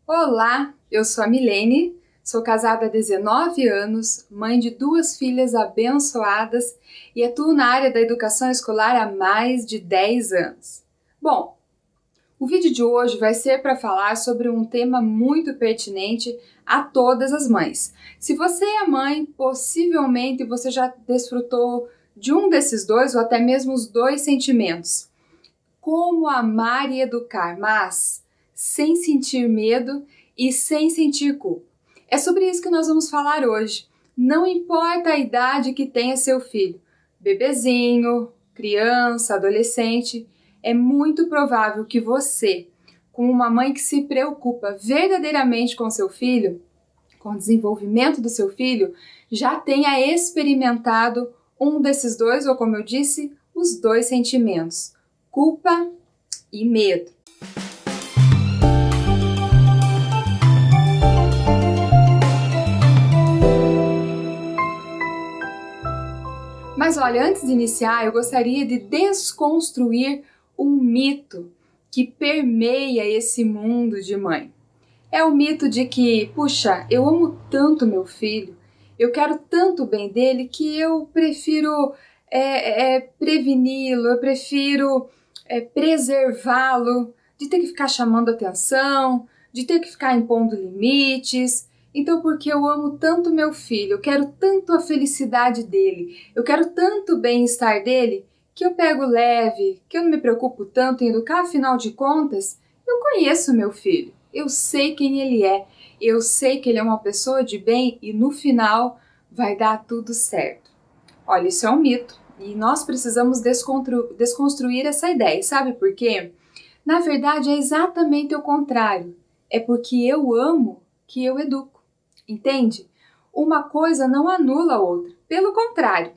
Olá, eu sou a Milene, sou casada há 19 anos, mãe de 2 filhas abençoadas e atuo na área da educação escolar há mais de 10 anos. Bom, o vídeo de hoje vai ser para falar sobre um tema muito pertinente a todas as mães. Se você é mãe, possivelmente você já desfrutou de um desses dois ou até mesmo os dois sentimentos. Como amar e educar, mas sem sentir medo e sem sentir culpa. É sobre isso que nós vamos falar hoje. Não importa a idade que tenha seu filho, bebezinho, criança, adolescente, é muito provável que você, como uma mãe que se preocupa verdadeiramente com seu filho, com o desenvolvimento do seu filho, já tenha experimentado um desses dois, ou como eu disse, os dois sentimentos: culpa e medo. Mas olha, antes de iniciar, eu gostaria de desconstruir um mito que permeia esse mundo de mãe. É o mito de que, puxa, eu amo tanto meu filho, eu quero tanto o bem dele que eu prefiro preveni-lo, eu prefiro preservá-lo, de ter que ficar chamando atenção, de ter que ficar impondo limites. Então, porque eu amo tanto meu filho, eu quero tanto a felicidade dele, eu quero tanto o bem-estar dele, que eu pego leve, que eu não me preocupo tanto em educar, afinal de contas, eu conheço meu filho, eu sei quem ele é, eu sei que ele é uma pessoa de bem e no final vai dar tudo certo. Olha, isso é um mito e nós precisamos desconstruir essa ideia. Sabe por quê? Na verdade, é exatamente o contrário. É porque eu amo que eu educo. Entende? Uma coisa não anula a outra. Pelo contrário,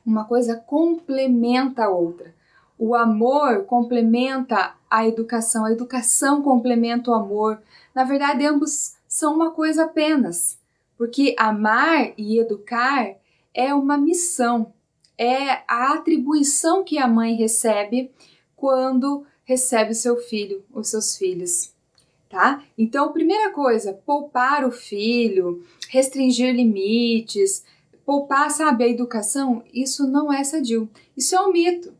uma coisa complementa a outra. O amor complementa a educação complementa o amor. Na verdade, ambos são uma coisa apenas. Porque amar e educar é uma missão, é a atribuição que a mãe recebe quando recebe seu filho, os seus filhos. Tá? Então, primeira coisa, poupar o filho, restringir limites, poupar, sabe, a educação, isso não é sadio, isso é um mito.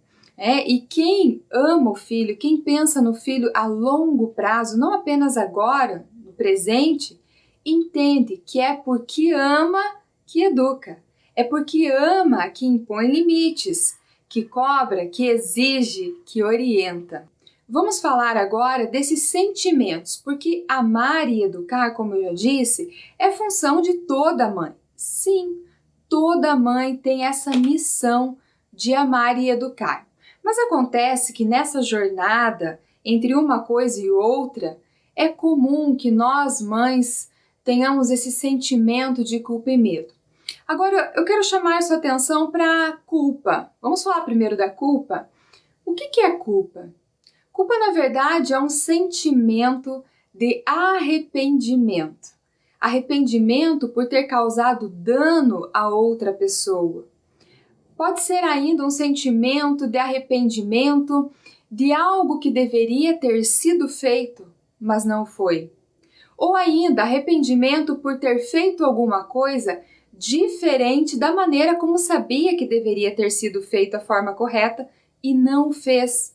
E quem ama o filho, quem pensa no filho a longo prazo, não apenas agora, no presente, entende que é porque ama que educa, é porque ama que impõe limites, que cobra, que exige, que orienta. Vamos falar agora desses sentimentos, porque amar e educar, como eu já disse, é função de toda mãe. Sim, toda mãe tem essa missão de amar e educar. Mas acontece que nessa jornada, entre uma coisa e outra, é comum que nós, mães, tenhamos esse sentimento de culpa e medo. Agora, eu quero chamar sua atenção para a culpa. Vamos falar primeiro da culpa? O que é culpa? Culpa, na verdade, é um sentimento de arrependimento. Arrependimento por ter causado dano a outra pessoa. Pode ser ainda um sentimento de arrependimento de algo que deveria ter sido feito, mas não foi. Ou ainda arrependimento por ter feito alguma coisa diferente da maneira como sabia que deveria ter sido feita a forma correta e não fez.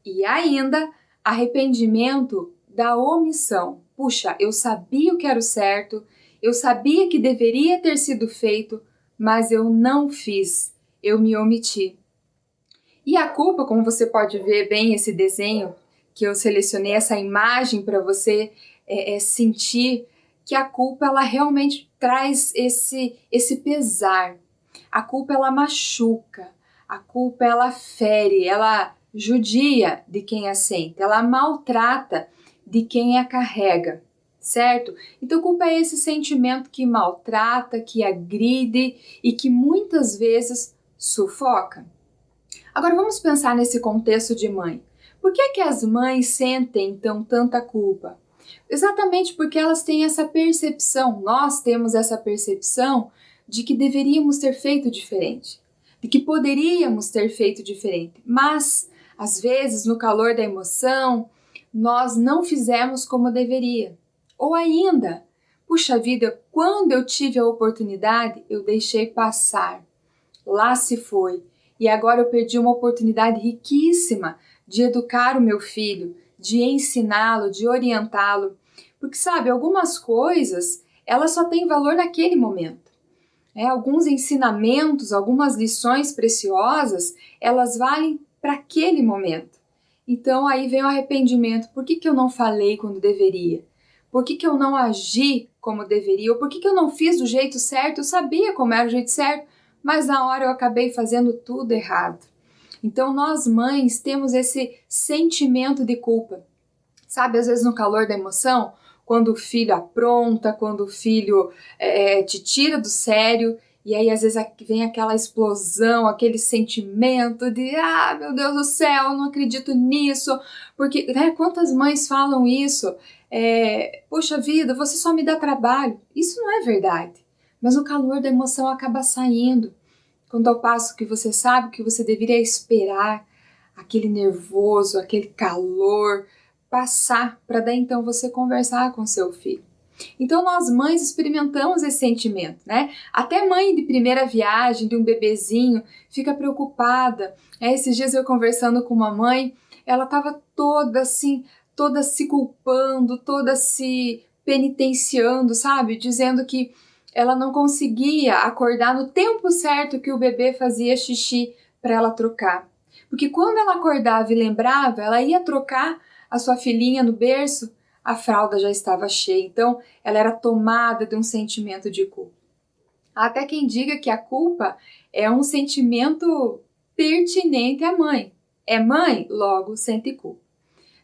E ainda, arrependimento da omissão. Puxa, eu sabia o que era o certo, eu sabia que deveria ter sido feito, mas eu não fiz, eu me omiti. E a culpa, como você pode ver bem esse desenho, que eu selecionei essa imagem para você sentir que a culpa ela realmente traz esse pesar. A culpa ela machuca, a culpa ela fere, ela judia de quem a sente, ela maltrata de quem a carrega, certo? Então, culpa é esse sentimento que maltrata, que agride e que muitas vezes sufoca. Agora, vamos pensar nesse contexto de mãe. Por que as mães sentem então tanta culpa? Exatamente porque elas têm essa percepção, nós temos essa percepção de que deveríamos ter feito diferente, de que poderíamos ter feito diferente, mas às vezes, no calor da emoção, nós não fizemos como deveria. Ou ainda, puxa vida, quando eu tive a oportunidade, eu deixei passar. Lá se foi. E agora eu perdi uma oportunidade riquíssima de educar o meu filho, de ensiná-lo, de orientá-lo. Porque, sabe, algumas coisas, elas só têm valor naquele momento. Alguns ensinamentos, algumas lições preciosas, elas valem para aquele momento. Então aí vem o arrependimento. Por que eu não falei quando deveria? Por que eu não agi como deveria? Ou por que eu não fiz do jeito certo? Eu sabia como era o jeito certo, mas na hora eu acabei fazendo tudo errado. Então nós mães temos esse sentimento de culpa. Sabe, às vezes no calor da emoção, quando o filho apronta, quando o filho te tira do sério, e aí às vezes vem aquela explosão, aquele sentimento de meu Deus do céu, não acredito nisso, porque quantas mães falam isso? Poxa vida, você só me dá trabalho. Isso não é verdade, mas o calor da emoção acaba saindo, quando ao passo que você sabe que você deveria esperar aquele nervoso, aquele calor passar para daí então você conversar com seu filho. Então nós mães experimentamos esse sentimento, né? Até mãe de primeira viagem, de um bebezinho, fica preocupada. Esses dias eu conversando com uma mãe, ela estava toda assim, toda se culpando, toda se penitenciando, sabe? Dizendo que ela não conseguia acordar no tempo certo que o bebê fazia xixi para ela trocar. Porque quando ela acordava e lembrava, ela ia trocar a sua filhinha no berço, a fralda já estava cheia. Então, ela era tomada de um sentimento de culpa. Há até quem diga que a culpa é um sentimento pertinente à mãe. É mãe, logo sente culpa.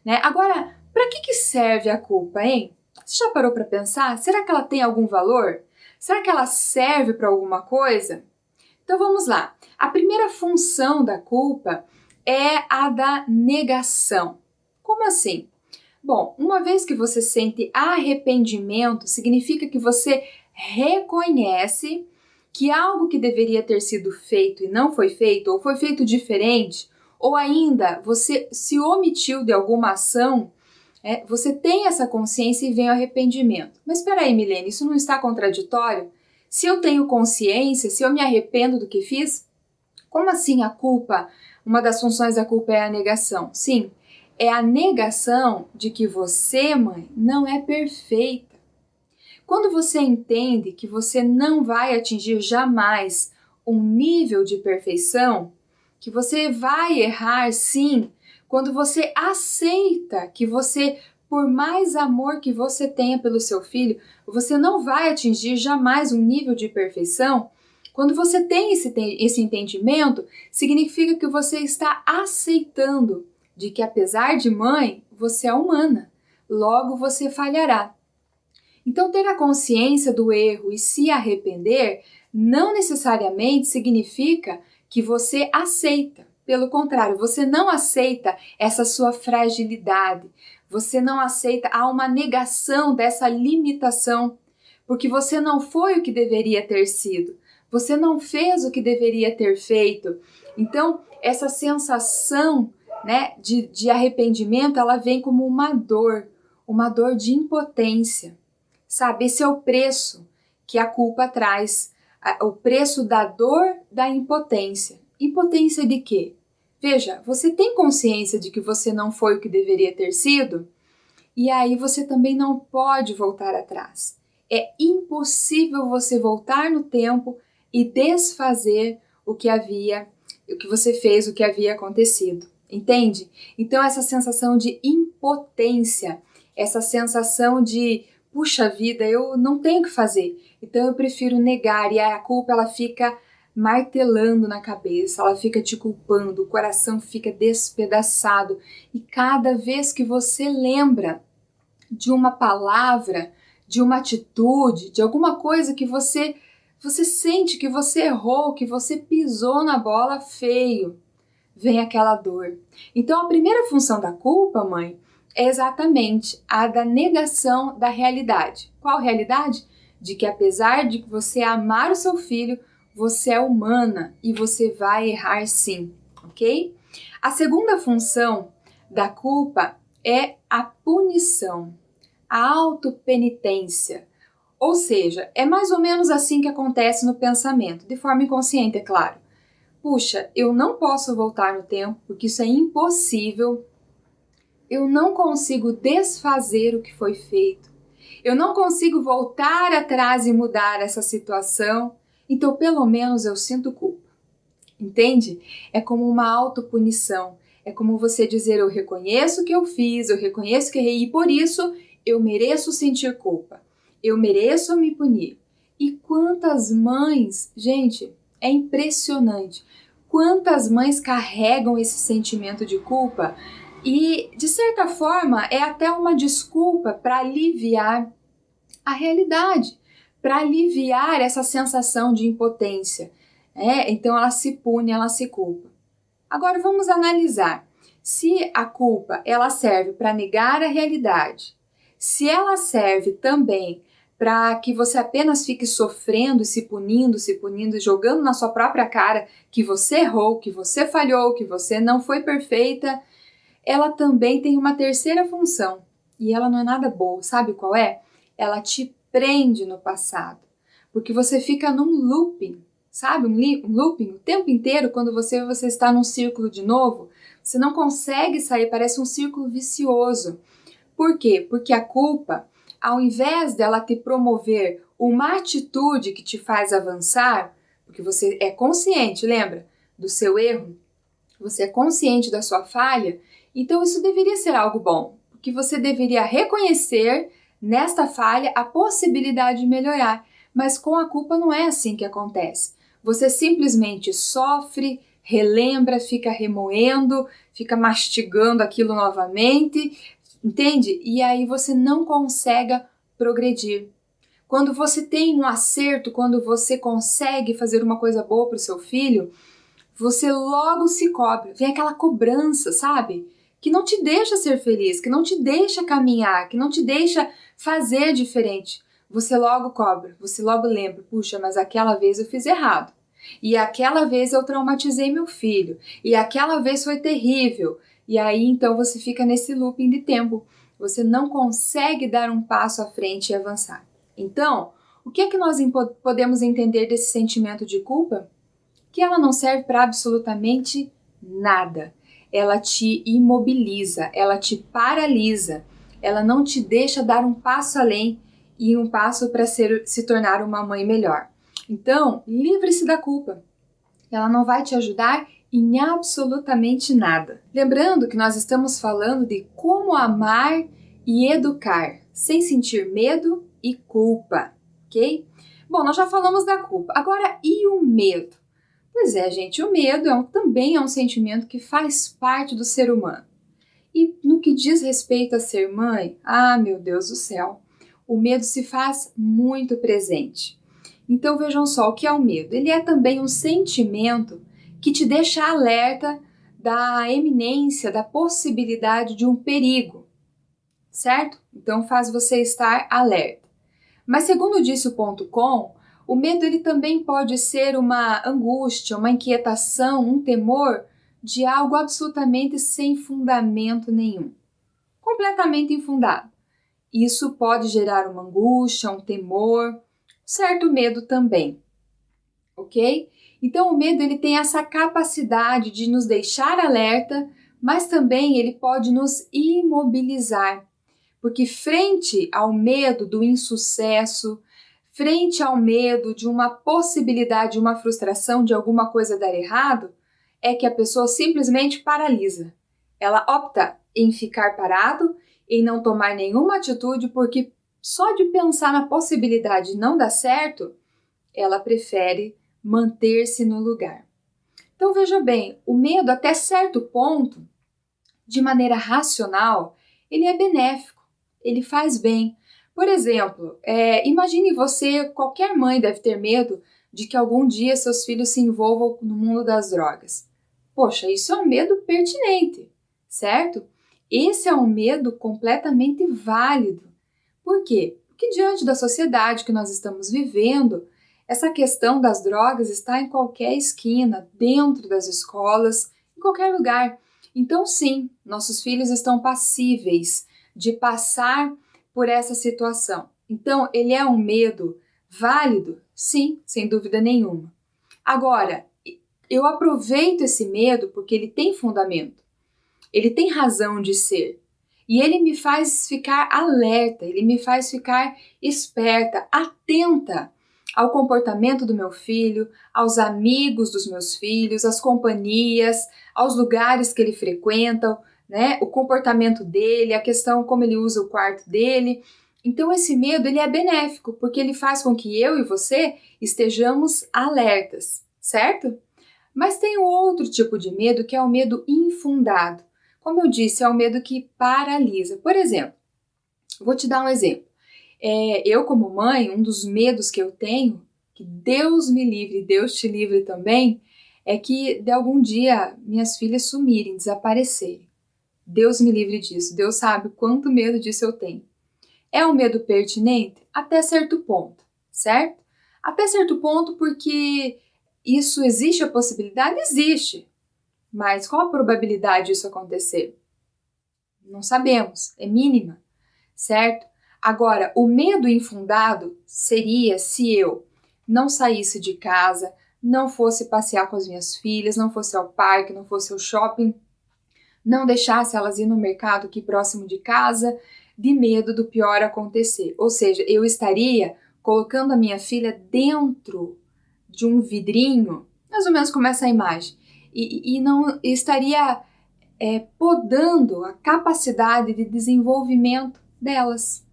Né? Agora, para que serve a culpa, hein? Você já parou para pensar? Será que ela tem algum valor? Será que ela serve para alguma coisa? Então vamos lá. A primeira função da culpa é a da negação. Como assim? Bom, uma vez que você sente arrependimento, significa que você reconhece que algo que deveria ter sido feito e não foi feito, ou foi feito diferente, ou ainda você se omitiu de alguma ação, você tem essa consciência e vem o arrependimento. Mas espera aí, Milene, isso não está contraditório? Se eu tenho consciência, se eu me arrependo do que fiz, como assim a culpa? Uma das funções da culpa é a negação. Sim, é a negação de que você, mãe, não é perfeita. Quando você entende que você não vai atingir jamais um nível de perfeição, que você vai errar sim, quando você aceita que você, por mais amor que você tenha pelo seu filho, você não vai atingir jamais um nível de perfeição, quando você tem esse entendimento, significa que você está aceitando de que apesar de mãe, você é humana, logo você falhará. Então ter a consciência do erro e se arrepender não necessariamente significa que você aceita. Pelo contrário, você não aceita essa sua fragilidade, você não aceita, há uma negação dessa limitação, porque você não foi o que deveria ter sido, você não fez o que deveria ter feito. Então, essa sensação de arrependimento, ela vem como uma dor de impotência, sabe? Esse é o preço que a culpa traz, o preço da dor da impotência. Impotência de quê? Veja, você tem consciência de que você não foi o que deveria ter sido? E aí você também não pode voltar atrás. É impossível você voltar no tempo e desfazer o que você fez, o que havia acontecido. Entende? Então essa sensação de impotência, essa sensação de, puxa vida, eu não tenho o que fazer, então eu prefiro negar, e a culpa ela fica martelando na cabeça, ela fica te culpando, o coração fica despedaçado, e cada vez que você lembra de uma palavra, de uma atitude, de alguma coisa que você sente que você errou, que você pisou na bola feio, vem aquela dor. Então a primeira função da culpa, mãe, é exatamente a da negação da realidade. Qual realidade? De que apesar de você amar o seu filho, você é humana e você vai errar sim, ok? A segunda função da culpa é a punição. a autopenitência. Ou seja, é mais ou menos assim que acontece no pensamento, de forma inconsciente, é claro. Puxa, eu não posso voltar no tempo, porque isso é impossível. Eu não consigo desfazer o que foi feito. Eu não consigo voltar atrás e mudar essa situação. Então, pelo menos eu sinto culpa. Entende? É como uma autopunição. É como você dizer, eu reconheço que eu fiz, eu reconheço que errei e por isso eu mereço sentir culpa. Eu mereço me punir. E quantas mães, gente, é impressionante. Quantas mães carregam esse sentimento de culpa e, de certa forma, é até uma desculpa para aliviar a realidade, para aliviar essa sensação de impotência. Então ela se pune, ela se culpa. Agora vamos analisar se a culpa ela serve para negar a realidade, se ela serve também para que você apenas fique sofrendo, se punindo, jogando na sua própria cara que você errou, que você falhou, que você não foi perfeita, ela também tem uma terceira função e ela não é nada boa, sabe qual é? Ela te prende no passado, porque você fica num looping, sabe? Um looping o tempo inteiro, quando você está num círculo de novo, você não consegue sair, parece um círculo vicioso. Por quê? Porque a culpa, ao invés dela te promover uma atitude que te faz avançar, porque você é consciente, lembra, do seu erro, você é consciente da sua falha, então isso deveria ser algo bom, porque você deveria reconhecer nesta falha a possibilidade de melhorar, mas com a culpa não é assim que acontece. Você simplesmente sofre, relembra, fica remoendo, fica mastigando aquilo novamente, entende? E aí você não consegue progredir. Quando você tem um acerto, quando você consegue fazer uma coisa boa para o seu filho, você logo se cobra, vem aquela cobrança, sabe? Que não te deixa ser feliz, que não te deixa caminhar, que não te deixa fazer diferente. Você logo cobra, você logo lembra, puxa, mas aquela vez eu fiz errado. E aquela vez eu traumatizei meu filho. E aquela vez foi terrível. E aí então você fica nesse looping de tempo. Você não consegue dar um passo à frente e avançar. Então, o que é que nós podemos entender desse sentimento de culpa? Que ela não serve para absolutamente nada. Ela te imobiliza, ela te paralisa, ela não te deixa dar um passo além e um passo para se tornar uma mãe melhor. Então, livre-se da culpa. Ela não vai te ajudar em absolutamente nada. Lembrando que nós estamos falando de como amar e educar, sem sentir medo e culpa, ok? Bom, nós já falamos da culpa. Agora, e o medo? Pois é, gente, o medo também é um sentimento que faz parte do ser humano. E no que diz respeito a ser mãe, meu Deus do céu, o medo se faz muito presente. Então vejam só, o que é o medo? Ele é também um sentimento que te deixa alerta da iminência, da possibilidade de um perigo, certo? Então faz você estar alerta. Mas segundo disse o ponto .com, o medo ele também pode ser uma angústia, uma inquietação, um temor de algo absolutamente sem fundamento nenhum, completamente infundado. Isso pode gerar uma angústia, um temor, certo medo também, ok? Então o medo ele tem essa capacidade de nos deixar alerta, mas também ele pode nos imobilizar, porque frente ao medo do insucesso, frente ao medo de uma possibilidade, de uma frustração, de alguma coisa dar errado, é que a pessoa simplesmente paralisa. Ela opta em ficar parado, em não tomar nenhuma atitude, porque só de pensar na possibilidade de não dar certo, ela prefere manter-se no lugar. Então veja bem, o medo até certo ponto, de maneira racional, ele é benéfico, ele faz bem. Por exemplo, imagine você, qualquer mãe deve ter medo de que algum dia seus filhos se envolvam no mundo das drogas. Poxa, isso é um medo pertinente, certo? Esse é um medo completamente válido. Por quê? Porque diante da sociedade que nós estamos vivendo, essa questão das drogas está em qualquer esquina, dentro das escolas, em qualquer lugar. Então, sim, nossos filhos estão passíveis de passar por essa situação. Então, ele é um medo válido? Sim, sem dúvida nenhuma. Agora, eu aproveito esse medo porque ele tem fundamento, ele tem razão de ser. E ele me faz ficar alerta, ele me faz ficar esperta, atenta ao comportamento do meu filho, aos amigos dos meus filhos, às companhias, aos lugares que ele frequenta, né? O comportamento dele, a questão como ele usa o quarto dele. Então esse medo ele é benéfico, porque ele faz com que eu e você estejamos alertas, certo? Mas tem um outro tipo de medo que é o medo infundado. Como eu disse, é o medo que paralisa. Por exemplo, vou te dar um exemplo. Eu, como mãe, um dos medos que eu tenho, que Deus me livre, Deus te livre também, é que de algum dia minhas filhas sumirem, desaparecerem. Deus me livre disso. Deus sabe quanto medo disso eu tenho. É um medo pertinente? Até certo ponto, certo? Até certo ponto, porque isso existe a possibilidade? Existe. Mas qual a probabilidade disso acontecer? Não sabemos, é mínima, certo? Agora, o medo infundado seria se eu não saísse de casa, não fosse passear com as minhas filhas, não fosse ao parque, não fosse ao shopping, não deixasse elas ir no mercado aqui próximo de casa, de medo do pior acontecer. Ou seja, eu estaria colocando a minha filha dentro de um vidrinho, mais ou menos como essa imagem, e não estaria podando a capacidade de desenvolvimento delas,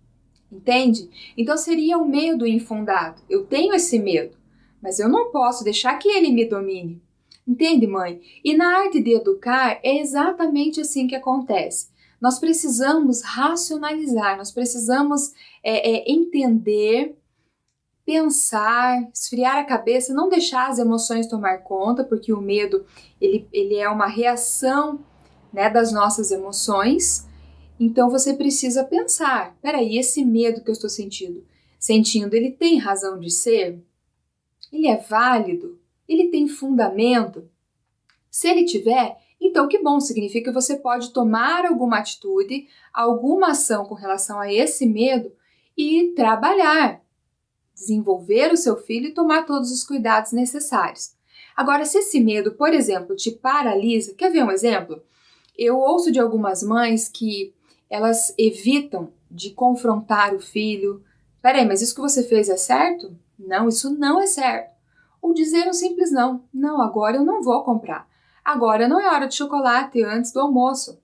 entende? Então seria um medo infundado. Eu tenho esse medo, mas eu não posso deixar que ele me domine. Entende, mãe? E na arte de educar é exatamente assim que acontece. Nós precisamos racionalizar, nós precisamos entender, pensar, esfriar a cabeça, não deixar as emoções tomar conta, porque o medo ele é uma reação, né, das nossas emoções. Então você precisa pensar, peraí, esse medo que eu estou sentindo, ele tem razão de ser? Ele é válido? Ele tem fundamento? Se ele tiver, então que bom, significa que você pode tomar alguma atitude, alguma ação com relação a esse medo e trabalhar, desenvolver o seu filho e tomar todos os cuidados necessários. Agora, se esse medo, por exemplo, te paralisa, quer ver um exemplo? Eu ouço de algumas mães que elas evitam de confrontar o filho. Peraí, mas isso que você fez é certo? Não, isso não é certo. Ou dizer um simples não. Não, agora eu não vou comprar. Agora não é hora de chocolate antes do almoço.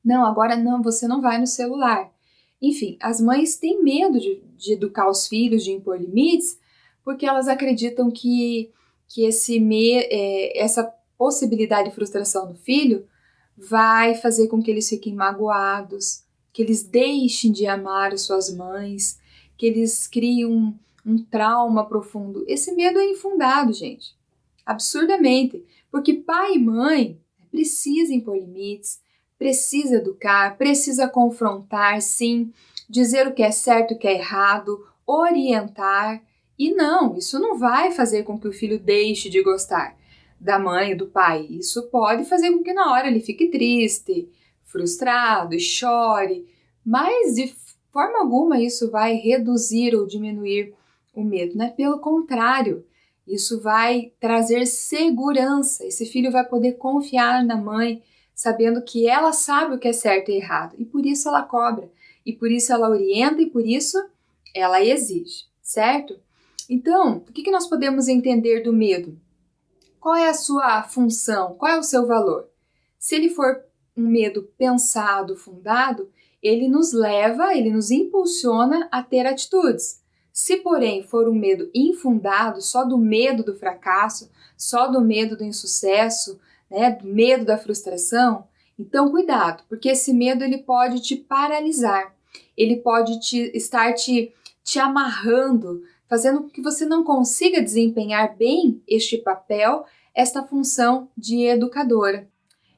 Não, agora não, você não vai no celular. Enfim, as mães têm medo de educar os filhos, de impor limites, porque elas acreditam que essa possibilidade de frustração do filho vai fazer com que eles fiquem magoados, que eles deixem de amar as suas mães, que eles criem um trauma profundo. Esse medo é infundado, gente. Absurdamente. Porque pai e mãe precisam impor limites, precisa educar, precisa confrontar, sim, dizer o que é certo e o que é errado, orientar. E não, isso não vai fazer com que o filho deixe de gostar da mãe e do pai. Isso pode fazer com que na hora ele fique triste, frustrado e chore, mas de forma alguma isso vai reduzir ou diminuir o medo, né? Pelo contrário, isso vai trazer segurança. Esse filho vai poder confiar na mãe, sabendo que ela sabe o que é certo e errado, e por isso ela cobra, e por isso ela orienta, e por isso ela exige, certo? Então, o que nós podemos entender do medo? Qual é a sua função? Qual é o seu valor? Se ele for um medo pensado, fundado, ele nos leva, ele nos impulsiona a ter atitudes. Se, porém, for um medo infundado, só do medo do fracasso, só do medo do insucesso, né, do medo da frustração, então cuidado, porque esse medo ele pode te paralisar, ele pode estar te amarrando, fazendo com que você não consiga desempenhar bem este papel, esta função de educadora.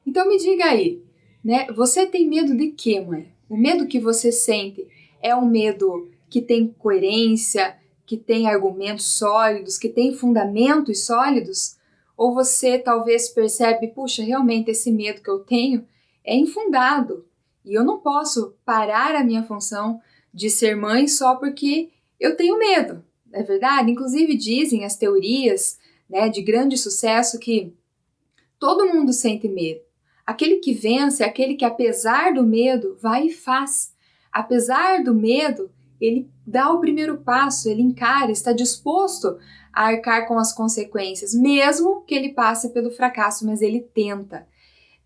Então me diga aí, né? Você tem medo de quê, mãe? O medo que você sente é um medo que tem coerência, que tem argumentos sólidos, que tem fundamentos sólidos? Ou você talvez percebe, puxa, realmente esse medo que eu tenho é infundado e eu não posso parar a minha função de ser mãe só porque eu tenho medo, não é verdade? Inclusive dizem as teorias, né, de grande sucesso que todo mundo sente medo. Aquele que vence é aquele que, apesar do medo, vai e faz. Apesar do medo, ele dá o primeiro passo, ele encara, está disposto a arcar com as consequências, mesmo que ele passe pelo fracasso, mas ele tenta,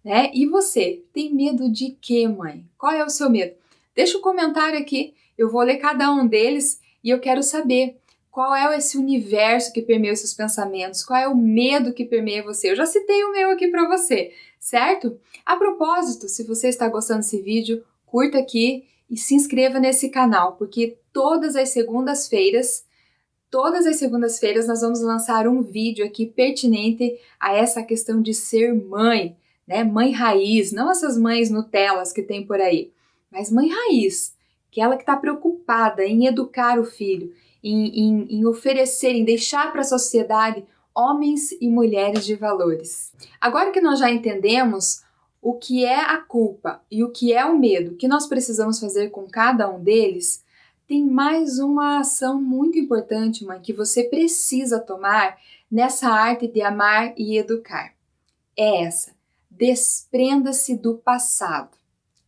né? E você, tem medo de quê, mãe? Qual é o seu medo? Deixa um comentário aqui, eu vou ler cada um deles e eu quero saber qual é esse universo que permeia os seus pensamentos, qual é o medo que permeia você. Eu já citei o meu aqui para você, certo? A propósito, se você está gostando desse vídeo, curta aqui e se inscreva nesse canal, porque todas as segundas-feiras nós vamos lançar um vídeo aqui pertinente a essa questão de ser mãe, né? Mãe raiz, não essas mães Nutellas que tem por aí, mas mãe raiz, aquela que está preocupada em educar o filho, em oferecer, em deixar para a sociedade homens e mulheres de valores. Agora que nós já entendemos o que é a culpa e o que é o medo, o que nós precisamos fazer com cada um deles, tem mais uma ação muito importante, mãe, que você precisa tomar nessa arte de amar e educar. É essa: desprenda-se do passado.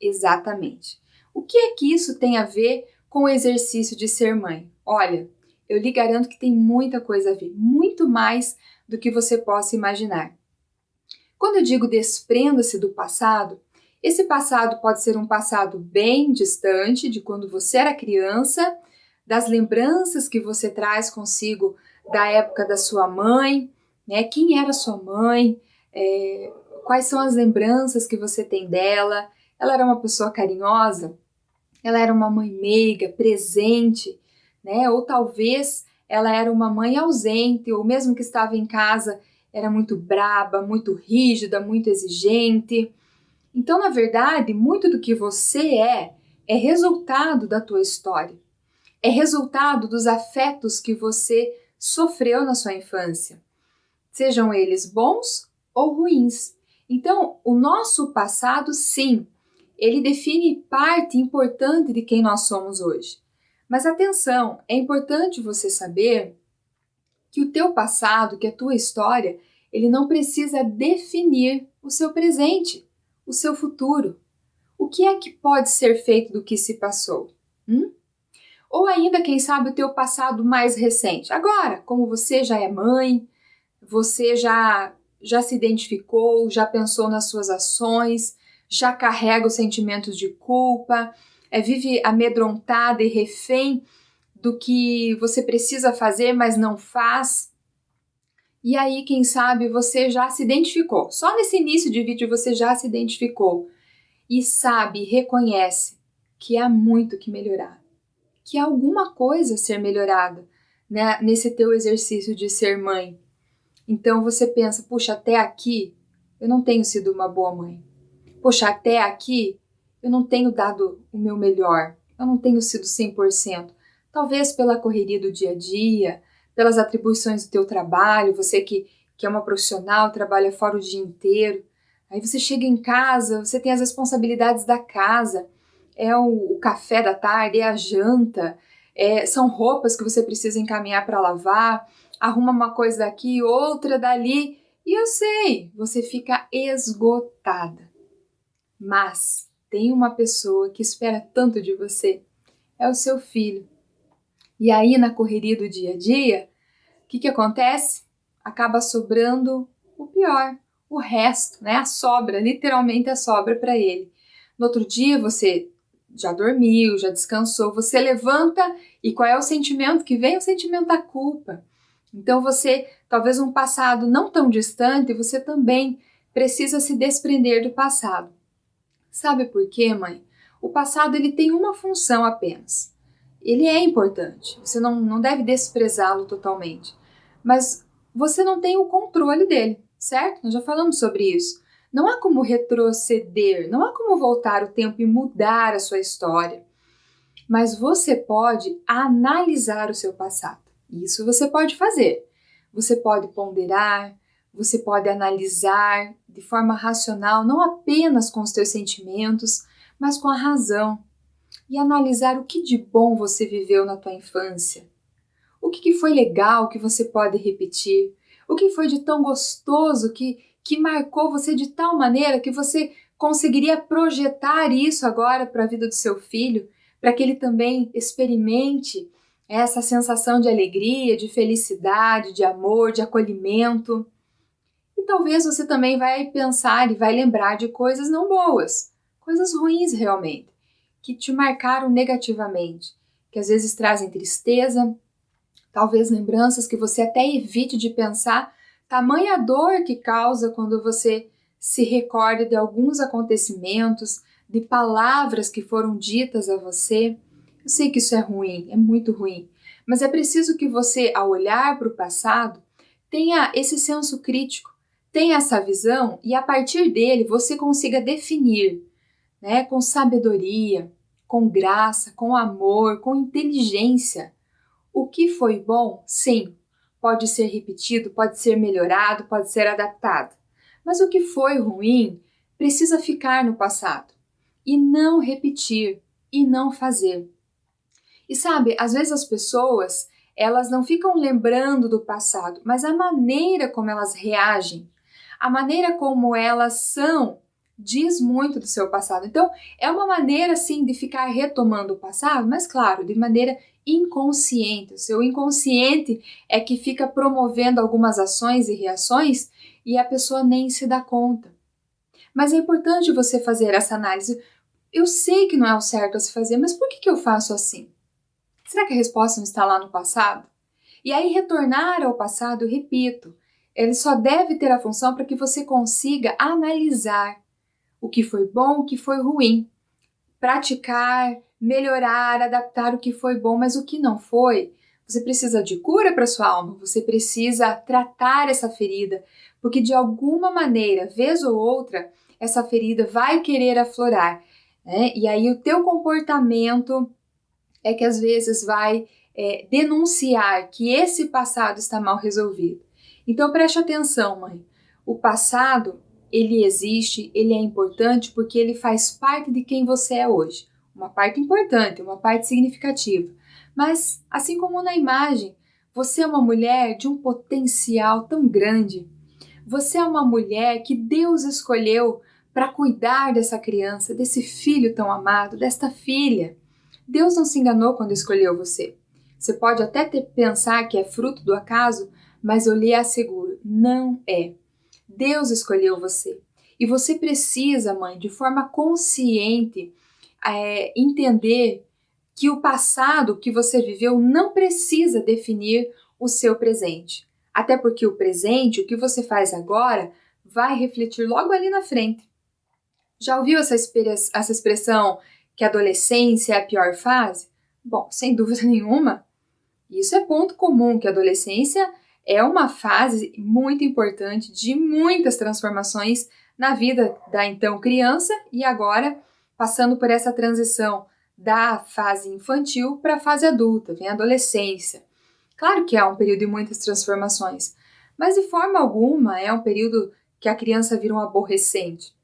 Exatamente. O que é que isso tem a ver com o exercício de ser mãe? Olha, eu lhe garanto que tem muita coisa a ver, muito mais do que você possa imaginar. Quando eu digo desprenda-se do passado, esse passado pode ser um passado bem distante de quando você era criança, das lembranças que você traz consigo da época da sua mãe, né? Quem era sua mãe? Quais são as lembranças que você tem dela? Ela era uma pessoa carinhosa? Ela era uma mãe meiga, presente, né? Ou talvez ela era uma mãe ausente, ou mesmo que estava em casa, era muito braba, muito rígida, muito exigente. Então, na verdade, muito do que você é resultado da tua história. É resultado dos afetos que você sofreu na sua infância, sejam eles bons ou ruins. Então, o nosso passado, sim, ele define parte importante de quem nós somos hoje. Mas atenção, é importante você saber que o teu passado, que a tua história, ele não precisa definir o seu presente, o seu futuro. O que é que pode ser feito do que se passou? Ou ainda, quem sabe, o teu passado mais recente. Agora, como você já é mãe, você já se identificou, já pensou nas suas ações, já carrega os sentimentos de culpa, vive amedrontada e refém do que você precisa fazer, mas não faz. E aí, quem sabe, você já se identificou. Só nesse início de vídeo você já se identificou e sabe, reconhece que há muito que melhorar, que há alguma coisa a ser melhorada, né, nesse teu exercício de ser mãe. Então você pensa, puxa, até aqui eu não tenho sido uma boa mãe. Puxa, até aqui eu não tenho dado o meu melhor, eu não tenho sido 100%. Talvez pela correria do dia a dia, pelas atribuições do teu trabalho, você que é uma profissional, trabalha fora o dia inteiro. Aí você chega em casa, você tem as responsabilidades da casa, é o café da tarde, é a janta, são roupas que você precisa encaminhar para lavar, arruma uma coisa daqui, outra dali, e eu sei, você fica esgotada. Mas tem uma pessoa que espera tanto de você, é o seu filho. E aí, na correria do dia a dia, o que acontece? Acaba sobrando o pior, o resto, né? A sobra, literalmente a sobra para ele. No outro dia você já dormiu, já descansou, você levanta e qual é o sentimento que vem? O sentimento da culpa. Então você, talvez um passado não tão distante, você também precisa se desprender do passado. Sabe por quê, mãe? O passado ele tem uma função apenas. Ele é importante, você não deve desprezá-lo totalmente, mas você não tem o controle dele, certo? Nós já falamos sobre isso. Não há como retroceder, não há como voltar o tempo e mudar a sua história, mas você pode analisar o seu passado. Isso você pode fazer. Você pode ponderar, você pode analisar de forma racional, não apenas com os teus sentimentos, mas com a razão. e analisar o que de bom você viveu na tua infância. O que foi legal que você pode repetir? O que foi de tão gostoso que marcou você de tal maneira que você conseguiria projetar isso agora para a vida do seu filho, para que ele também experimente essa sensação de alegria, de felicidade, de amor, de acolhimento. E talvez você também vai pensar e vai lembrar de coisas não boas, coisas ruins realmente, que te marcaram negativamente, que às vezes trazem tristeza, talvez lembranças que você até evite de pensar, tamanha dor que causa quando você se recorda de alguns acontecimentos, de palavras que foram ditas a você. Eu sei que isso é ruim, é muito ruim, mas é preciso que você, ao olhar para o passado, tenha esse senso crítico, tenha essa visão e a partir dele você consiga definir, né, com sabedoria, com graça, com amor, com inteligência. O que foi bom, sim, pode ser repetido, pode ser melhorado, pode ser adaptado. Mas o que foi ruim precisa ficar no passado e não repetir e não fazer. E sabe, às vezes as pessoas, elas não ficam lembrando do passado, mas a maneira como elas reagem, a maneira como elas são, diz muito do seu passado. Então, é uma maneira, sim, de ficar retomando o passado, mas claro, de maneira inconsciente. O seu inconsciente é que fica promovendo algumas ações e reações e a pessoa nem se dá conta. Mas é importante você fazer essa análise. Eu sei que não é o certo a se fazer, mas por que eu faço assim? Será que a resposta não está lá no passado? E aí, retornar ao passado, eu repito, ele só deve ter a função para que você consiga analisar o que foi bom, o que foi ruim, praticar, melhorar, adaptar o que foi bom, mas o que não foi, você precisa de cura para sua alma, você precisa tratar essa ferida, porque de alguma maneira, vez ou outra, essa ferida vai querer aflorar, né? E aí o teu comportamento é que às vezes vai denunciar que esse passado está mal resolvido. Então preste atenção, mãe. O passado, ele existe, ele é importante porque ele faz parte de quem você é hoje. Uma parte importante, uma parte significativa. Mas, assim como na imagem, você é uma mulher de um potencial tão grande. Você é uma mulher que Deus escolheu para cuidar dessa criança, desse filho tão amado, desta filha. Deus não se enganou quando escolheu você. Você pode até pensar que é fruto do acaso, mas eu lhe asseguro, não é. Deus escolheu você. E você precisa, mãe, de forma consciente, entender que o passado que você viveu não precisa definir o seu presente. Até porque o presente, o que você faz agora, vai refletir logo ali na frente. Já ouviu essa expressão que a adolescência é a pior fase? Bom, sem dúvida nenhuma, isso é ponto comum, que a adolescência é uma fase muito importante de muitas transformações na vida da então criança e agora passando por essa transição da fase infantil para a fase adulta, vem a adolescência. Claro que é um período de muitas transformações, mas de forma alguma é um período que a criança vira um aborrecente.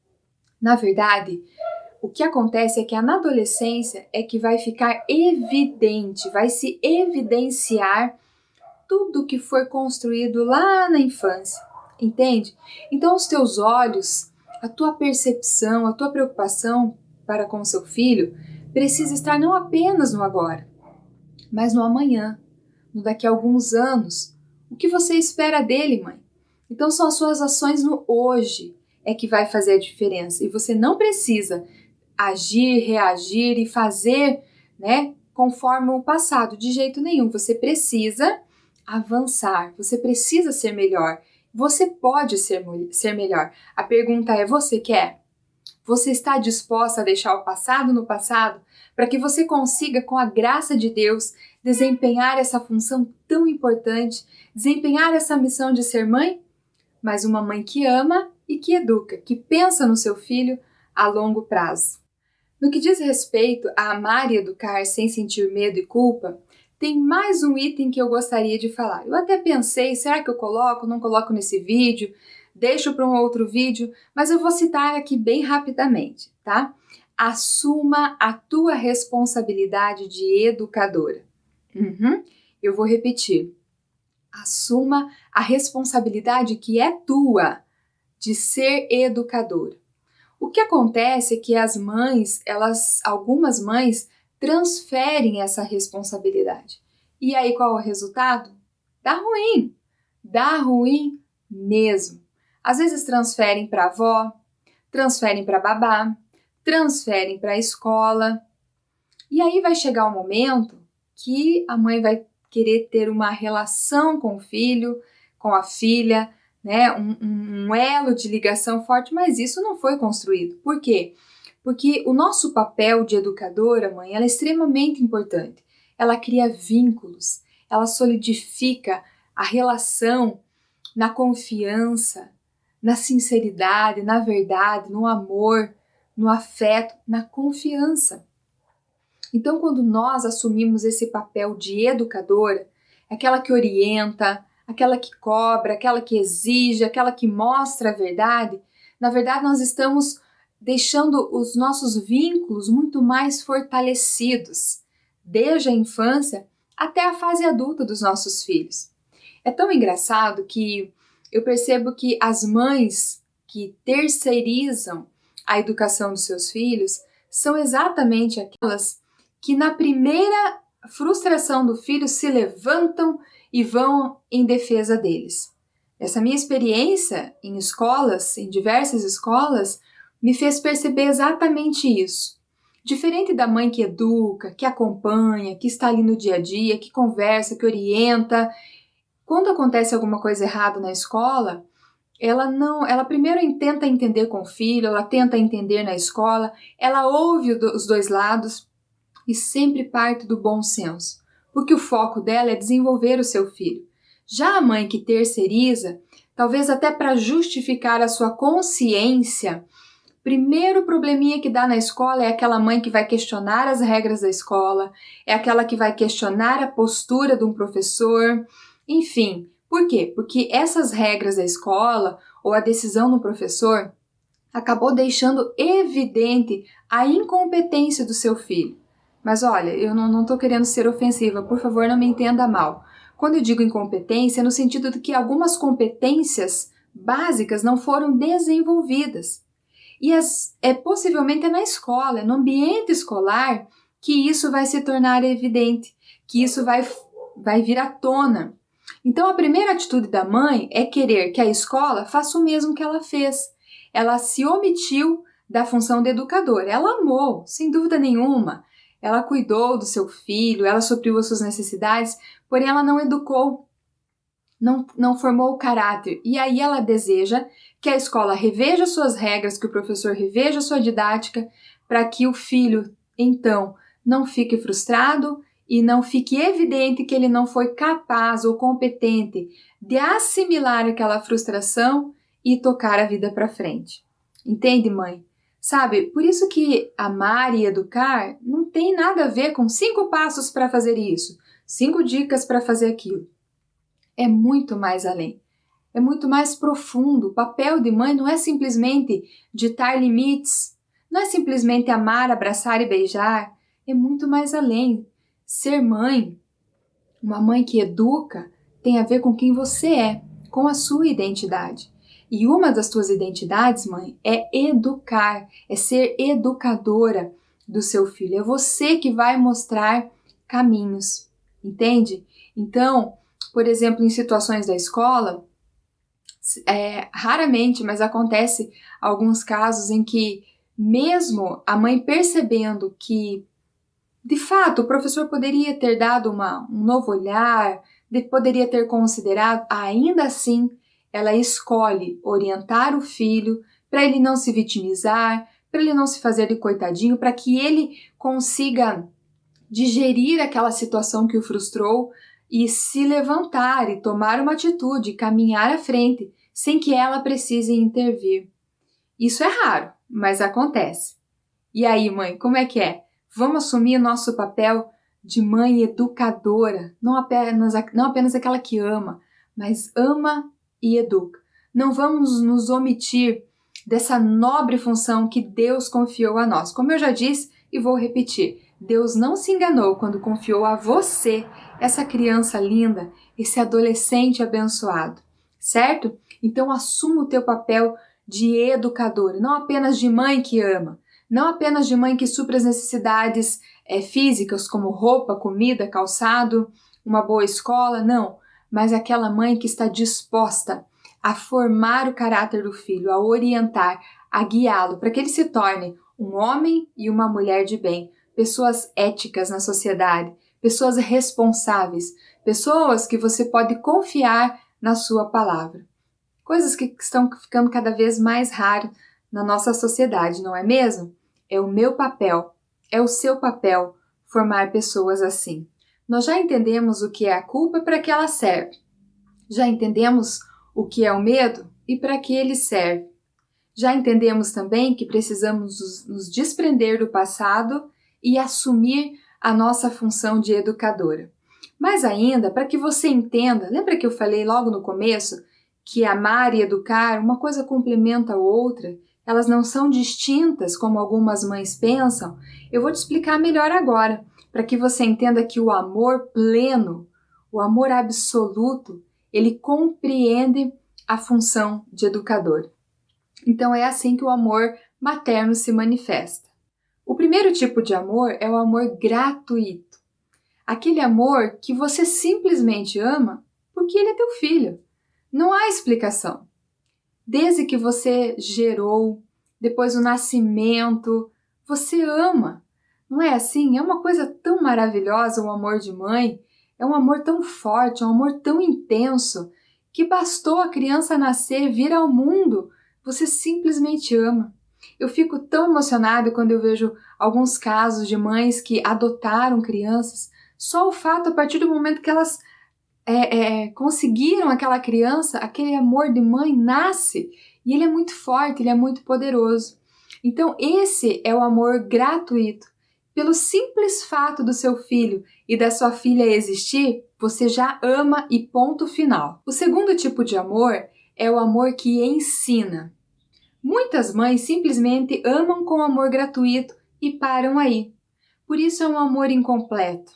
Na verdade, o que acontece é que na adolescência é que vai ficar evidente, vai se evidenciar tudo que foi construído lá na infância, entende? Então os teus olhos, a tua percepção, a tua preocupação para com o seu filho precisa estar não apenas no agora, mas no amanhã, no daqui a alguns anos. O que você espera dele, mãe? Então são as suas ações no hoje é que vai fazer a diferença e você não precisa agir, reagir e fazer, né, conforme o passado, de jeito nenhum. Você precisa avançar, você precisa ser melhor. Você pode ser melhor. A pergunta é: você quer? Você está disposta a deixar o passado no passado para que você consiga, com a graça de Deus, desempenhar essa função tão importante, desempenhar essa missão de ser mãe? Mas uma mãe que ama e que educa, que pensa no seu filho a longo prazo. No que diz respeito a amar e educar sem sentir medo e culpa, tem mais um item que eu gostaria de falar. Eu até pensei, será que eu coloco, não coloco nesse vídeo, deixo para um outro vídeo, mas eu vou citar aqui bem rapidamente, tá? assuma a tua responsabilidade de educadora. Eu vou repetir. Assuma a responsabilidade que é tua de ser educadora. O que acontece é que as mães, algumas mães, transferem essa responsabilidade. E aí qual é o resultado? Dá ruim mesmo. Às vezes transferem para a avó, transferem para a babá, transferem para a escola. E aí vai chegar um momento que a mãe vai querer ter uma relação com o filho, com a filha, né? Um elo de ligação forte, mas isso não foi construído. Por quê? Porque o nosso papel de educadora, mãe, ela é extremamente importante. Ela cria vínculos, ela solidifica a relação na confiança, na sinceridade, na verdade, no amor, no afeto, na confiança. Então, quando nós assumimos esse papel de educadora, aquela que orienta, aquela que cobra, aquela que exige, aquela que mostra a verdade, na verdade nós estamos deixando os nossos vínculos muito mais fortalecidos, desde a infância até a fase adulta dos nossos filhos. É tão engraçado que eu percebo que as mães que terceirizam a educação dos seus filhos são exatamente aquelas que na primeira frustração do filho se levantam e vão em defesa deles. Essa minha experiência em escolas, em diversas escolas, me fez perceber exatamente isso. Diferente da mãe que educa, que acompanha, que está ali no dia a dia, que conversa, que orienta, quando acontece alguma coisa errada na escola, ela primeiro tenta entender com o filho, ela tenta entender na escola, ela ouve os dois lados e sempre parte do bom senso, porque o foco dela é desenvolver o seu filho. Já a mãe que terceiriza, talvez até para justificar a sua consciência, primeiro probleminha que dá na escola é aquela mãe que vai questionar as regras da escola, é aquela que vai questionar a postura de um professor, enfim. Por quê? Porque essas regras da escola ou a decisão do professor acabou deixando evidente a incompetência do seu filho. Mas olha, eu não estou querendo ser ofensiva, por favor não me entenda mal. Quando eu digo incompetência, é no sentido de que algumas competências básicas não foram desenvolvidas. E possivelmente é na escola, é no ambiente escolar que isso vai se tornar evidente, que isso vai vir à tona. Então a primeira atitude da mãe é querer que a escola faça o mesmo que ela fez. Ela se omitiu da função de educadora. Ela amou, sem dúvida nenhuma. Ela cuidou do seu filho, ela supriu as suas necessidades, porém ela não educou, não formou o caráter. E aí ela deseja que a escola reveja suas regras, que o professor reveja sua didática, para que o filho, então, não fique frustrado e não fique evidente que ele não foi capaz ou competente de assimilar aquela frustração e tocar a vida para frente. Entende, mãe? Sabe, por isso que amar e educar não tem nada a ver com 5 passos para fazer isso, 5 dicas para fazer aquilo. É muito mais além. É muito mais profundo. O papel de mãe não é simplesmente ditar limites, não é simplesmente amar, abraçar e beijar. É muito mais além. Ser mãe, uma mãe que educa, tem a ver com quem você é, com a sua identidade. E uma das tuas identidades, mãe, é educar, é ser educadora do seu filho. É você que vai mostrar caminhos, entende? Então, por exemplo, em situações da escola, raramente, mas acontece alguns casos em que mesmo a mãe percebendo que, de fato, o professor poderia ter dado um novo olhar, poderia ter considerado, ainda assim, ela escolhe orientar o filho para ele não se vitimizar, para ele não se fazer de coitadinho, para que ele consiga digerir aquela situação que o frustrou e se levantar e tomar uma atitude, caminhar à frente, sem que ela precise intervir. Isso é raro, mas acontece. E aí, mãe, como é que é? Vamos assumir o nosso papel de mãe educadora, não apenas aquela que ama, mas ama e educa. Não vamos nos omitir dessa nobre função que Deus confiou a nós. Como eu já disse e vou repetir, Deus não se enganou quando confiou a você, essa criança linda, esse adolescente abençoado, certo? Então assuma o teu papel de educadora, não apenas de mãe que ama, não apenas de mãe que supre as necessidades físicas como roupa, comida, calçado, uma boa escola, não, mas aquela mãe que está disposta a formar o caráter do filho, a orientar, a guiá-lo para que ele se torne um homem e uma mulher de bem, pessoas éticas na sociedade, pessoas responsáveis, pessoas que você pode confiar na sua palavra. Coisas que estão ficando cada vez mais raras na nossa sociedade, não é mesmo? É o meu papel, é o seu papel formar pessoas assim. Nós já entendemos o que é a culpa e para que ela serve. Já entendemos o que é o medo e para que ele serve. Já entendemos também que precisamos nos desprender do passado e assumir a nossa função de educadora. Mas ainda, para que você entenda, lembra que eu falei logo no começo que amar e educar, uma coisa complementa a outra, elas não são distintas como algumas mães pensam? Eu vou te explicar melhor agora, para que você entenda que o amor pleno, o amor absoluto, ele compreende a função de educador. Então é assim que o amor materno se manifesta. O primeiro tipo de amor é o amor gratuito. Aquele amor que você simplesmente ama porque ele é teu filho. Não há explicação. Desde que você gerou, depois do nascimento, você ama. Não é assim? É uma coisa tão maravilhosa o amor de mãe. É um amor tão forte, um amor tão intenso, que bastou a criança nascer, vir ao mundo, você simplesmente ama. Eu fico tão emocionada quando eu vejo alguns casos de mães que adotaram crianças. Só o fato, a partir do momento que elas conseguiram aquela criança, aquele amor de mãe nasce e ele é muito forte, ele é muito poderoso. Então esse é o amor gratuito. Pelo simples fato do seu filho e da sua filha existir, você já ama e ponto final. O segundo tipo de amor é o amor que ensina. Muitas mães simplesmente amam com amor gratuito e param aí. Por isso é um amor incompleto.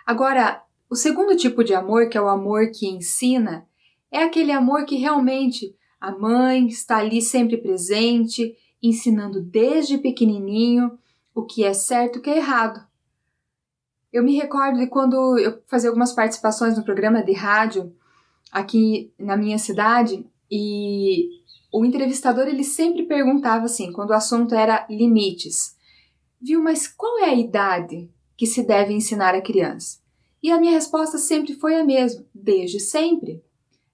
Agora, o segundo tipo de amor, que é o amor que ensina, é aquele amor que realmente a mãe está ali sempre presente, ensinando desde pequenininho o que é certo e o que é errado. Eu me recordo de quando eu fazia algumas participações no programa de rádio aqui na minha cidade e o entrevistador ele sempre perguntava assim, quando o assunto era limites, viu, mas qual é a idade que se deve ensinar a criança? E a minha resposta sempre foi a mesma, desde sempre.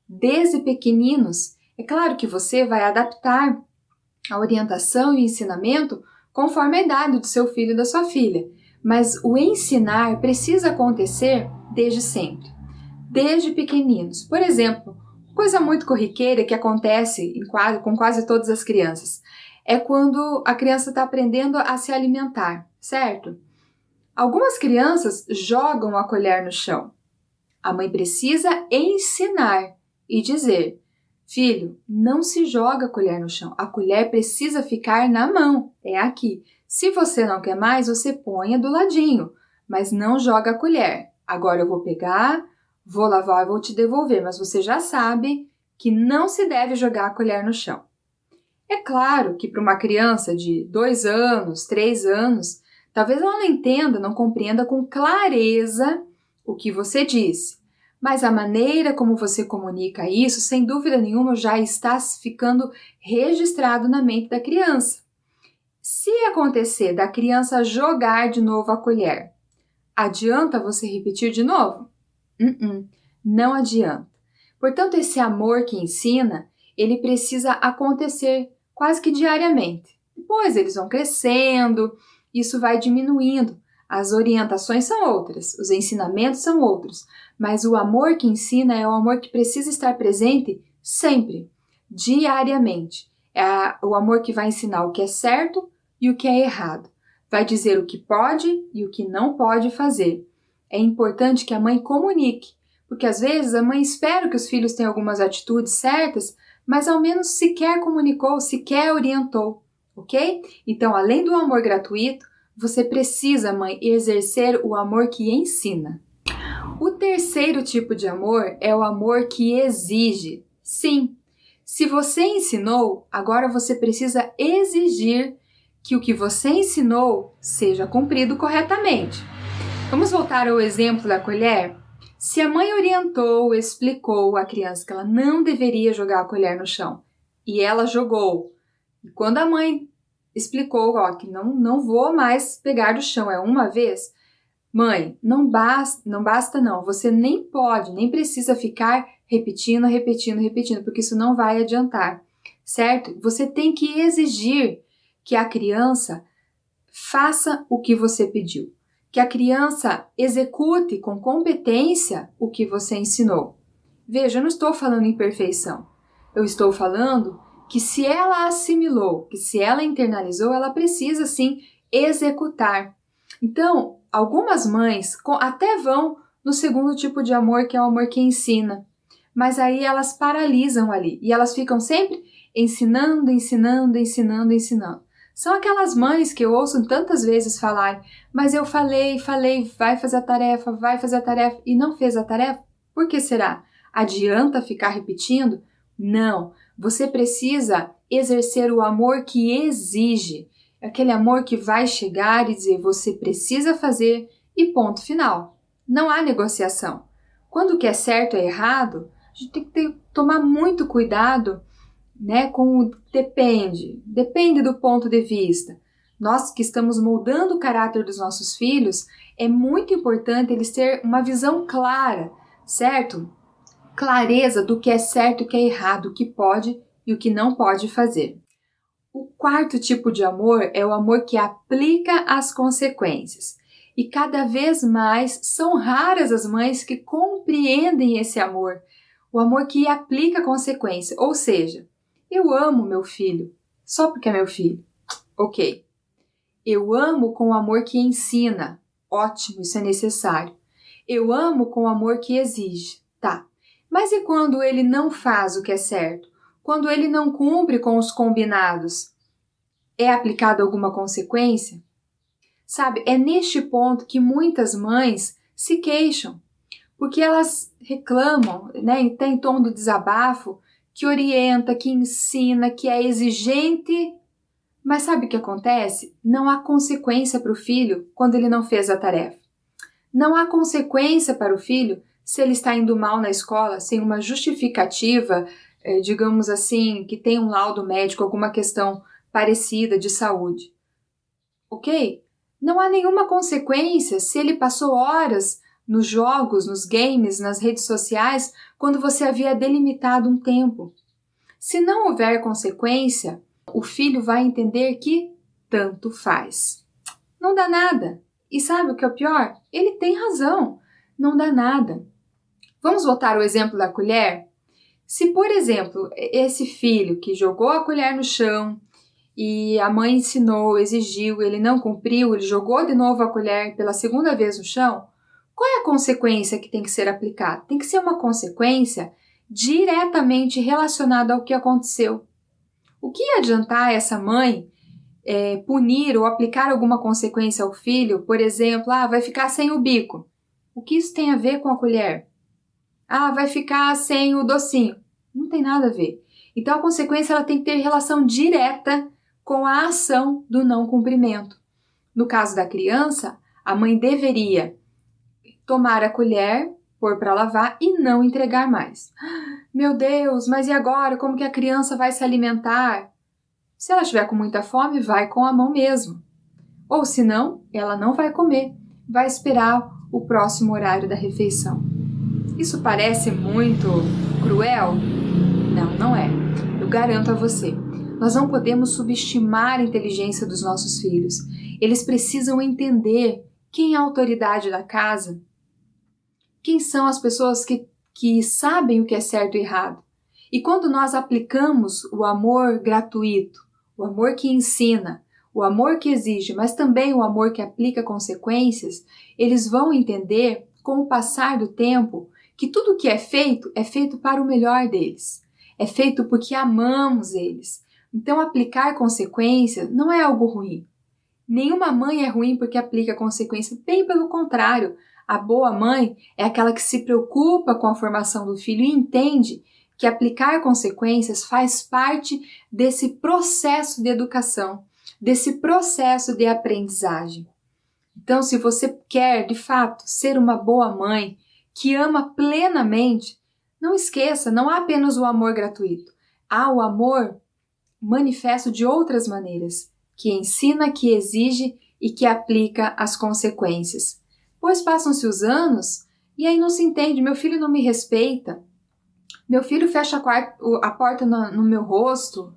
Desde pequeninos, é claro que você vai adaptar a orientação e o ensinamento conforme a idade do seu filho e da sua filha, mas o ensinar precisa acontecer desde sempre, desde pequeninos. Por exemplo, coisa muito corriqueira que acontece com quase todas as crianças é quando a criança está aprendendo a se alimentar, certo? Algumas crianças jogam a colher no chão. A mãe precisa ensinar e dizer: filho, não se joga a colher no chão. A colher precisa ficar na mão. É aqui. Se você não quer mais, você põe do ladinho, mas não joga a colher. Agora eu vou pegar, vou lavar e vou te devolver, mas você já sabe que não se deve jogar a colher no chão. É claro que para uma criança de 2 anos, 3 anos, talvez ela não entenda, não compreenda com clareza o que você disse. Mas a maneira como você comunica isso, sem dúvida nenhuma, já está ficando registrado na mente da criança. Se acontecer da criança jogar de novo a colher, adianta você repetir de novo? Não adianta. Portanto, esse amor que ensina, ele precisa acontecer quase que diariamente. Depois eles vão crescendo, isso vai diminuindo. As orientações são outras, os ensinamentos são outros, mas o amor que ensina é o amor que precisa estar presente sempre, diariamente. É o amor que vai ensinar o que é certo e o que é errado. Vai dizer o que pode e o que não pode fazer. É importante que a mãe comunique, porque às vezes a mãe espera que os filhos tenham algumas atitudes certas, mas ao menos sequer comunicou, sequer orientou, ok? Então, além do amor gratuito, você precisa, mãe, exercer o amor que ensina. O terceiro tipo de amor é o amor que exige. Sim, se você ensinou, agora você precisa exigir que o que você ensinou seja cumprido corretamente. Vamos voltar ao exemplo da colher? Se a mãe orientou, explicou à criança que ela não deveria jogar a colher no chão, e ela jogou, e quando a mãe explicou, que não vou mais pegar do chão, é uma vez, mãe, não basta não, você nem pode, nem precisa ficar repetindo, porque isso não vai adiantar, certo? Você tem que exigir que a criança faça o que você pediu, que a criança execute com competência o que você ensinou. Veja, eu não estou falando em perfeição, eu estou falando que se ela assimilou, que se ela internalizou, ela precisa sim executar. Então, algumas mães até vão no segundo tipo de amor, que é o amor que ensina, mas aí elas paralisam ali e elas ficam sempre ensinando. São aquelas mães que eu ouço tantas vezes falar, mas eu falei, vai fazer a tarefa, e não fez a tarefa? Por que será? Adianta ficar repetindo? Não, você precisa exercer o amor que exige, aquele amor que vai chegar e dizer você precisa fazer e ponto final. Não há negociação. Quando o que é certo é errado, a gente tem que tomar muito cuidado, né, com o depende do ponto de vista. Nós que estamos moldando o caráter dos nossos filhos, é muito importante eles terem uma visão clara, certo? Clareza do que é certo e o que é errado, o que pode e o que não pode fazer. O quarto tipo de amor é o amor que aplica as consequências. E cada vez mais são raras as mães que compreendem esse amor, o amor que aplica a consequência, ou seja, eu amo meu filho só porque é meu filho. Ok. Eu amo com o amor que ensina. Ótimo, isso é necessário. Eu amo com o amor que exige. Tá. Mas e quando ele não faz o que é certo? Quando ele não cumpre com os combinados? É aplicada alguma consequência? Sabe, é neste ponto que muitas mães se queixam, porque elas reclamam, né, tem tom do desabafo, que orienta, que ensina, que é exigente, mas sabe o que acontece? Não há consequência para o filho quando ele não fez a tarefa. Não há consequência para o filho se ele está indo mal na escola, sem uma justificativa, digamos assim, que tem um laudo médico, alguma questão parecida de saúde. Ok? Não há nenhuma consequência se ele passou horas nos jogos, nos games, nas redes sociais, quando você havia delimitado um tempo. Se não houver consequência, o filho vai entender que tanto faz. Não dá nada. E sabe o que é o pior? Ele tem razão. Não dá nada. Vamos voltar ao exemplo da colher? Se, por exemplo, esse filho que jogou a colher no chão e a mãe ensinou, exigiu, ele não cumpriu, ele jogou de novo a colher pela segunda vez no chão, qual é a consequência que tem que ser aplicada? Tem que ser uma consequência diretamente relacionada ao que aconteceu. O que ia adiantar essa mãe punir ou aplicar alguma consequência ao filho? Por exemplo, vai ficar sem o bico. O que isso tem a ver com a colher? Vai ficar sem o docinho. Não tem nada a ver. Então a consequência ela tem que ter relação direta com a ação do não cumprimento. No caso da criança, a mãe deveria tomar a colher, pôr para lavar e não entregar mais. Meu Deus, mas e agora? Como que a criança vai se alimentar? Se ela estiver com muita fome, vai com a mão mesmo. Ou se não, ela não vai comer, vai esperar o próximo horário da refeição. Isso parece muito cruel? Não, não é. Eu garanto a você. Nós não podemos subestimar a inteligência dos nossos filhos. Eles precisam entender quem é a autoridade da casa, quem são as pessoas que sabem o que é certo e errado. E quando nós aplicamos o amor gratuito, o amor que ensina, o amor que exige, mas também o amor que aplica consequências, eles vão entender, com o passar do tempo, que tudo que é feito para o melhor deles. é feito porque amamos eles. Então, aplicar consequência não é algo ruim. Nenhuma mãe é ruim porque aplica consequência, bem pelo contrário. A boa mãe é aquela que se preocupa com a formação do filho e entende que aplicar consequências faz parte desse processo de educação, desse processo de aprendizagem. Então, se você quer, de fato, ser uma boa mãe, que ama plenamente, não esqueça, não há apenas o amor gratuito. Há o amor manifesto de outras maneiras, que ensina, que exige e que aplica as consequências. Pois passam-se os anos e aí não se entende, meu filho não me respeita, meu filho fecha a porta no meu rosto,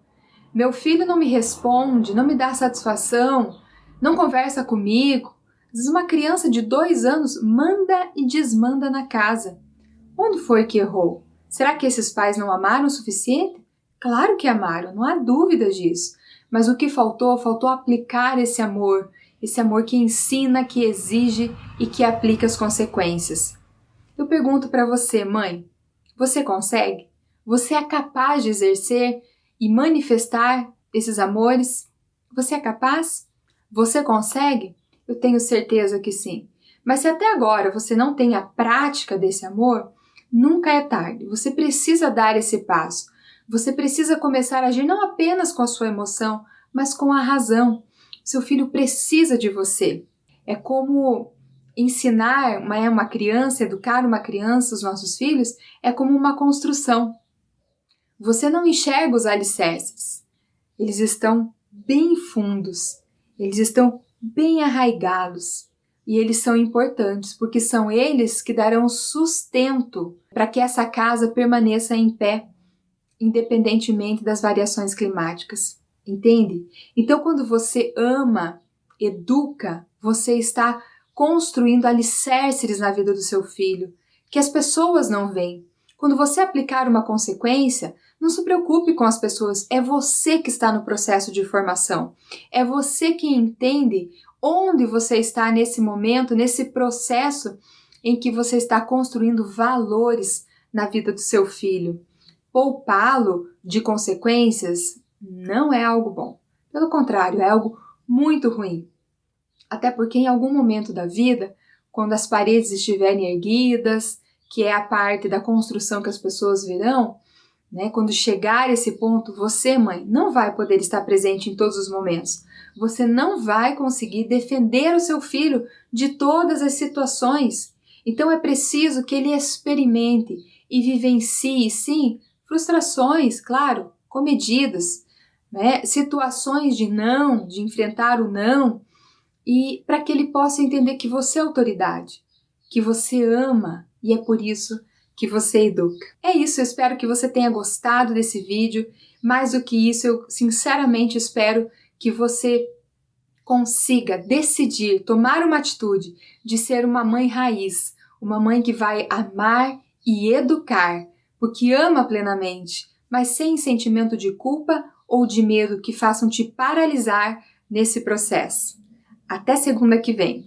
meu filho não me responde, não me dá satisfação, não conversa comigo. Às vezes uma criança de 2 anos manda e desmanda na casa. Onde foi que errou? Será que esses pais não amaram o suficiente? Claro que amaram, não há dúvida disso. Mas o que faltou? Faltou aplicar esse amor que ensina, que exige e que aplica as consequências. Eu pergunto para você, mãe, você consegue? Você é capaz de exercer e manifestar esses amores? Você é capaz? Você consegue? Eu tenho certeza que sim. Mas se até agora você não tem a prática desse amor, nunca é tarde. Você precisa dar esse passo. Você precisa começar a agir não apenas com a sua emoção, mas com a razão. Seu filho precisa de você. É como ensinar uma criança, educar uma criança, os nossos filhos, é como uma construção. Você não enxerga os alicerces. Eles estão bem fundos. Eles estão bem arraigados. E eles são importantes, porque são eles que darão sustento para que essa casa permaneça em pé, independentemente das variações climáticas. Entende? Então, quando você ama, educa, você está construindo alicerces na vida do seu filho, que as pessoas não veem. Quando você aplicar uma consequência, não se preocupe com as pessoas, é você que está no processo de formação. É você que entende onde você está nesse momento, nesse processo em que você está construindo valores na vida do seu filho. Poupá-lo de consequências não é algo bom. Pelo contrário, é algo muito ruim. Até porque em algum momento da vida, quando as paredes estiverem erguidas, que é a parte da construção que as pessoas verão, quando chegar esse ponto, você, mãe, não vai poder estar presente em todos os momentos. Você não vai conseguir defender o seu filho de todas as situações. Então é preciso que ele experimente e vivencie, sim, frustrações, claro, comedidas, situações de não, de enfrentar o não, e para que ele possa entender que você é autoridade, que você ama e é por isso que você educa. É isso, eu espero que você tenha gostado desse vídeo. Mais do que isso, eu sinceramente espero que você consiga decidir, tomar uma atitude de ser uma mãe raiz, uma mãe que vai amar e educar, porque ama plenamente, mas sem sentimento de culpa ou de medo que façam te paralisar nesse processo. Até segunda que vem!